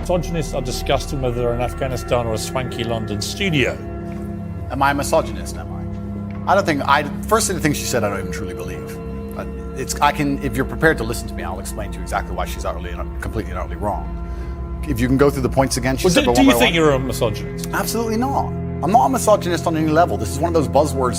misogynists are discussing whether they're in Afghanistan or a swanky London studio. Am I a misogynist, am I? First thing she said, I don't even truly believe. If you're prepared to listen to me, I'll explain to you exactly why she's completely and utterly wrong. If you can go through the points again, she said. Do you think you're a misogynist? Absolutely not. I'm not a misogynist on any level. This is one of those buzzwords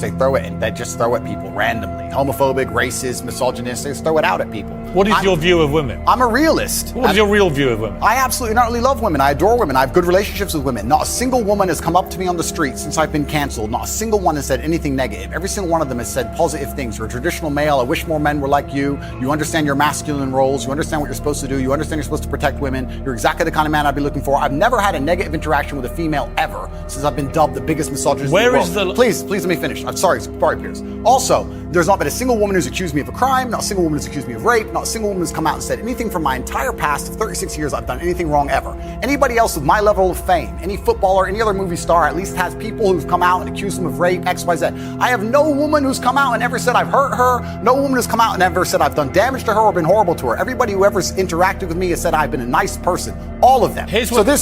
they just throw at people randomly. Homophobic, racist, misogynist, they just throw it out at people. What is your view of women? I'm a realist. What is your real view of women? I absolutely not really love women. I adore women. I have good relationships with women. Not a single woman has come up to me on the street since I've been canceled. Not a single one has said anything negative. Every single one of them has said positive things. You're a traditional male. I wish more men were like you. You understand your masculine roles. You understand what you're supposed to do. You understand you're supposed to protect women. You're exactly the kind of man I'd be looking for. I've never had a negative interaction with a female ever since I've been dubbed the biggest misogynist. Where is the... Please let me finish. I'm sorry, Piers. Also, there's not been a single woman who's accused me of a crime, not a single woman who's accused me of rape, not a single woman who's come out and said anything from my entire past of 36 years I've done anything wrong ever. Anybody else with my level of fame, any footballer, any other movie star, at least has people who've come out and accused them of rape, X, Y, Z. I have no woman who's come out and ever said I've hurt her, no woman who's come out and ever said I've done damage to her or been horrible to her. Everybody who ever interacted with me has said I've been a nice person. All of them.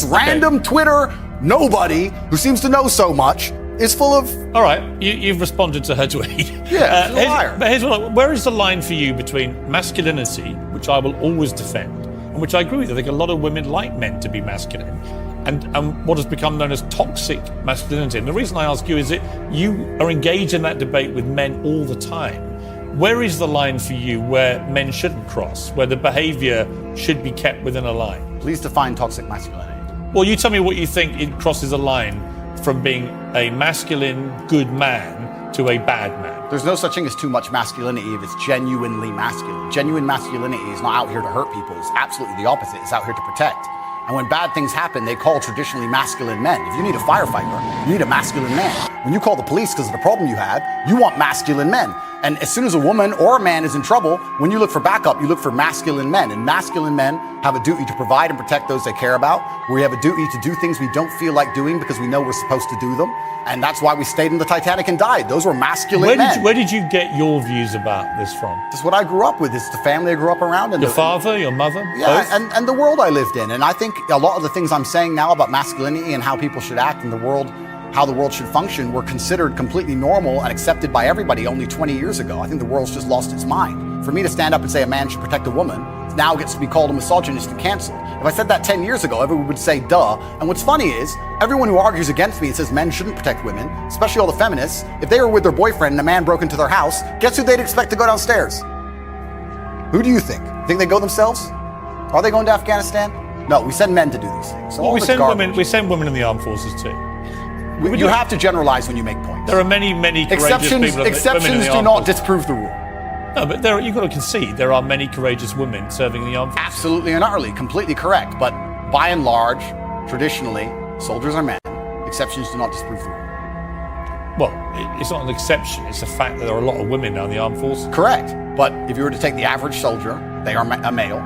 Random Twitter nobody who seems to know so much is full of... All right, you've responded to her tweet. Yeah, she's a liar. But where is the line for you between masculinity, which I will always defend, and which I agree with? I think a lot of women like men to be masculine, and what has become known as toxic masculinity. And the reason I ask you is that you are engaged in that debate with men all the time. Where is the line for you where men shouldn't cross, where the behavior should be kept within a line? Please define toxic masculinity. Well, you tell me what you think it crosses a line from being a masculine, good man to a bad man. There's no such thing as too much masculinity if it's genuinely masculine. Genuine masculinity is not out here to hurt people. It's absolutely the opposite. It's out here to protect. And when bad things happen, they call traditionally masculine men. If you need a firefighter, you need a masculine man. When you call the police because of the problem you had, you want masculine men. And as soon as a woman or a man is in trouble, when you look for backup, you look for masculine men. And masculine men have a duty to provide and protect those they care about. We have a duty to do things we don't feel like doing because we know we're supposed to do them. And that's why we stayed in the Titanic and died. Those were masculine men. Where did you get your views about this from? This is what I grew up with. It's the family I grew up around. And your father, your mother? Yeah, and the world I lived in. And I think a lot of the things I'm saying now about masculinity and how people should act in the world, how the world should function, were considered completely normal and accepted by everybody only 20 years ago. I think the world's just lost its mind. For me to stand up and say a man should protect a woman now gets to be called a misogynist and canceled. If I said that 10 years ago, everyone would say, duh. And what's funny is, everyone who argues against me and says men shouldn't protect women, especially all the feminists, if they were with their boyfriend and a man broke into their house, guess who they'd expect to go downstairs? Who do you think? Think they go themselves? Are they going to Afghanistan? No, we send men to do these things. So well, we send women in the armed forces too. You have to generalize when you make points. There are many courageous people. Exceptions do not disprove the rule. No, but you've got to concede there are many courageous women serving in the armed forces. Absolutely and utterly, completely correct. But by and large, traditionally, soldiers are men. Exceptions do not disprove the rule. Well, it's not an exception. It's a fact that there are a lot of women now in the armed forces. Correct. But if you were to take the average soldier, they are a male.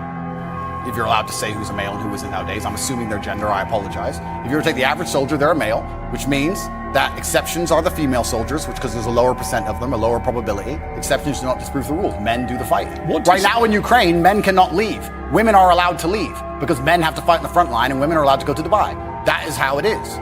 If you're allowed to say who's a male and who isn't nowadays, I'm assuming their gender, I apologize. If you were to take the average soldier, they're a male, which means that exceptions are the female soldiers, which because there's a lower percent of them, a lower probability. Exceptions do not disprove the rules. Men do the fighting. Right now in Ukraine, men cannot leave. Women are allowed to leave because men have to fight in the front line and women are allowed to go to Dubai. That is how it is.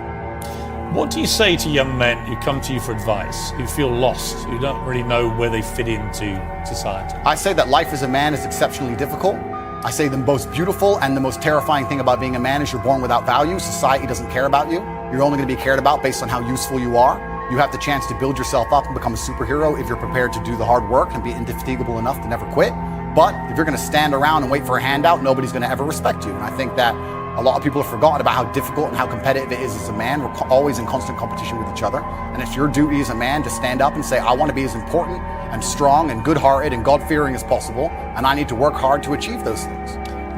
What do you say to young men who come to you for advice, who feel lost, who don't really know where they fit into society? I say that life as a man is exceptionally difficult. I say the most beautiful and the most terrifying thing about being a man is you're born without value. Society doesn't care about you. You're only going to be cared about based on how useful you are. You have the chance to build yourself up and become a superhero if you're prepared to do the hard work and be indefatigable enough to never quit. But if you're going to stand around and wait for a handout, nobody's going to ever respect you. And I think that a lot of people have forgotten about how difficult and how competitive it is as a man. We're always in constant competition with each other. And it's your duty as a man to stand up and say, I want to be as important and strong and good-hearted and God-fearing as possible. And I need to work hard to achieve those things.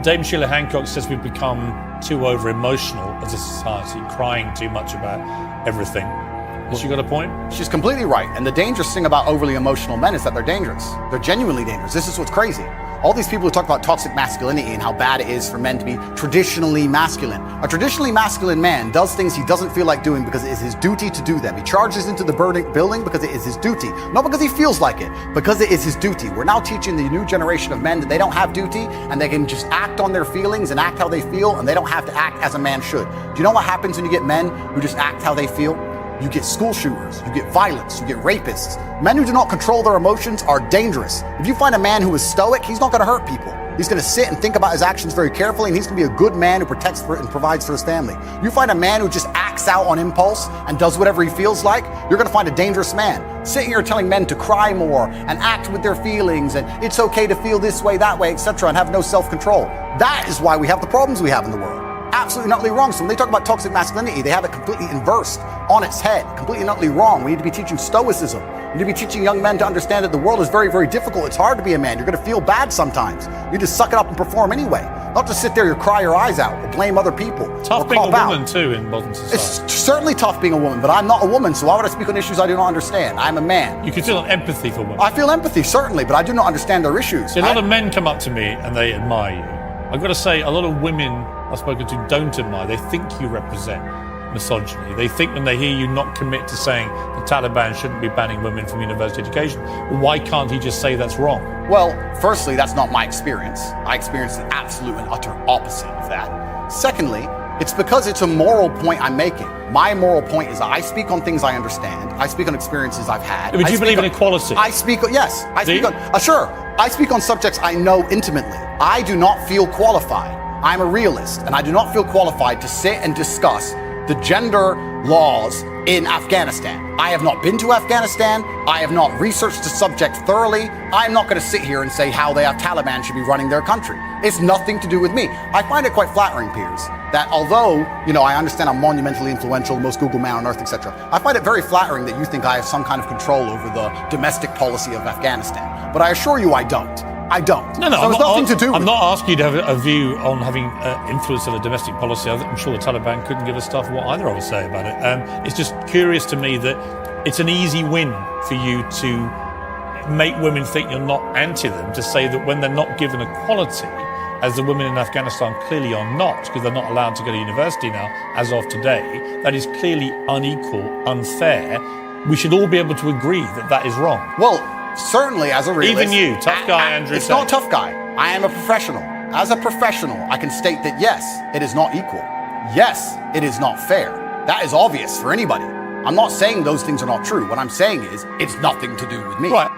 Dame Sheila Hancock says we've become too over-emotional as a society, crying too much about everything. Has she got a point? She's completely right. And the dangerous thing about overly emotional men is that they're dangerous. They're genuinely dangerous. This is what's crazy. all these people who talk about toxic masculinity and how bad it is for men to be traditionally masculine. A traditionally masculine man does things he doesn't feel like doing because it is his duty to do them. He charges into the building because it is his duty, not because he feels like it, because it is his duty. We're now teaching the new generation of men that they don't have duty and they can just act on their feelings and act how they feel, and they don't have to act as a man should. Do you know what happens when you get men who just act how they feel? You get school shooters, you get violence, you get rapists. Men who do not control their emotions are dangerous. If you find a man who is stoic, he's not going to hurt people. He's going to sit and think about his actions very carefully, and he's going to be a good man who protects and provides for his family. You find a man who just acts out on impulse and does whatever he feels like, you're going to find a dangerous man. Sitting here telling men to cry more and act with their feelings and it's okay to feel this way, that way, etc., and have no self-control. That is why we have the problems we have in the world. Absolutely not wrong. So when they talk about toxic masculinity, they have it completely inversed on its head, completely not wrong. We need to be teaching stoicism. We need to be teaching young men to understand that the world is very, very difficult. It's hard to be a man. You're going to feel bad sometimes. You need to suck it up and perform anyway. Not just sit there and cry your eyes out or blame other people. Tough being a woman too in modern society. It's certainly tough being a woman, but I'm not a woman, so why would I speak on issues I do not understand? I'm a man. You can feel empathy for women. I feel empathy, certainly, but I do not understand their issues. See, a lot of men come up to me and they admire you. I've got to say, a lot of women I've spoken to don't admire. They think you represent misogyny. They think when they hear you not commit to saying the Taliban shouldn't be banning women from university education, well, why can't he just say that's wrong? Well, firstly, that's not my experience. I experience the absolute and utter opposite of that. Secondly, it's because it's a moral point I'm making. My moral point is that I speak on things I understand. I speak on experiences I've had. But do you believe in equality? I speak on subjects I know intimately. I do not feel qualified. I'm a realist, and I do not feel qualified to sit and discuss the gender laws in Afghanistan. I have not been to Afghanistan. I have not researched the subject thoroughly. I'm not going to sit here and say how the Taliban should be running their country. It's nothing to do with me. I find it quite flattering, Piers, that although, I understand I'm monumentally influential, the most Google man on earth, etc., I find it very flattering that you think I have some kind of control over the domestic policy of Afghanistan. But I assure you I don't. I don't. No, so it's nothing to do with I'm not asking you to have a view on having influence on the domestic policy. I'm sure the Taliban couldn't give a stuff what either of us say about it. It's just curious to me that it's an easy win for you to make women think you're not anti them, to say that when they're not given equality, as the women in Afghanistan clearly are not, because they're not allowed to go to university now, as of today, that is clearly unequal, unfair. We should all be able to agree that that is wrong. Well, certainly as a realist. Even you, tough guy, Andrew. It's not tough guy. I am a professional. As a professional, I can state that yes, it is not equal. Yes, it is not fair. That is obvious for anybody. I'm not saying those things are not true. What I'm saying is it's nothing to do with me. Right.